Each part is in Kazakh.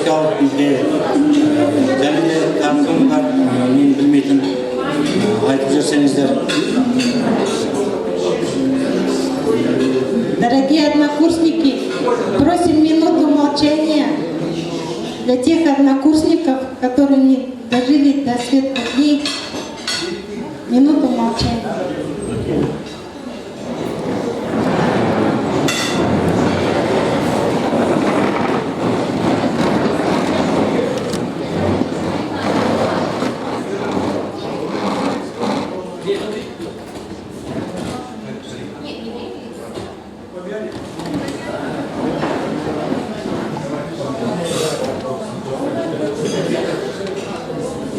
еске алып бізге және де кім бар мен білмейтін айтып жүрсеңіздер. Дорогие однокурсники, просим минуту молчания для тех однокурсников, которые не дожили до светлых дней. Минуту молчания.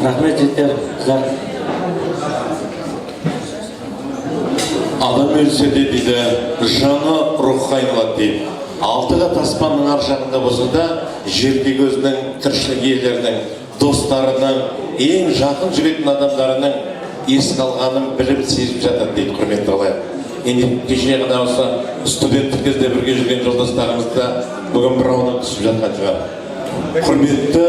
Рахмет жігіттер, қыздар. Адам өлсе де дейді, жаны рухқа айналады дейді. Алтыға таспанның ар жағында болса да, жердегі өзінің тіршілік иелерінің, достарының, ең жақын жүретін адамдарының есін алғанын біліп сезіп жатады дейді, құрметті ағалар. Енді кеше ғана осы студенттік кезде бірге жүрген жолдастарымыз да бүгін бір ауына түсіп жатқан шығар. Құрметті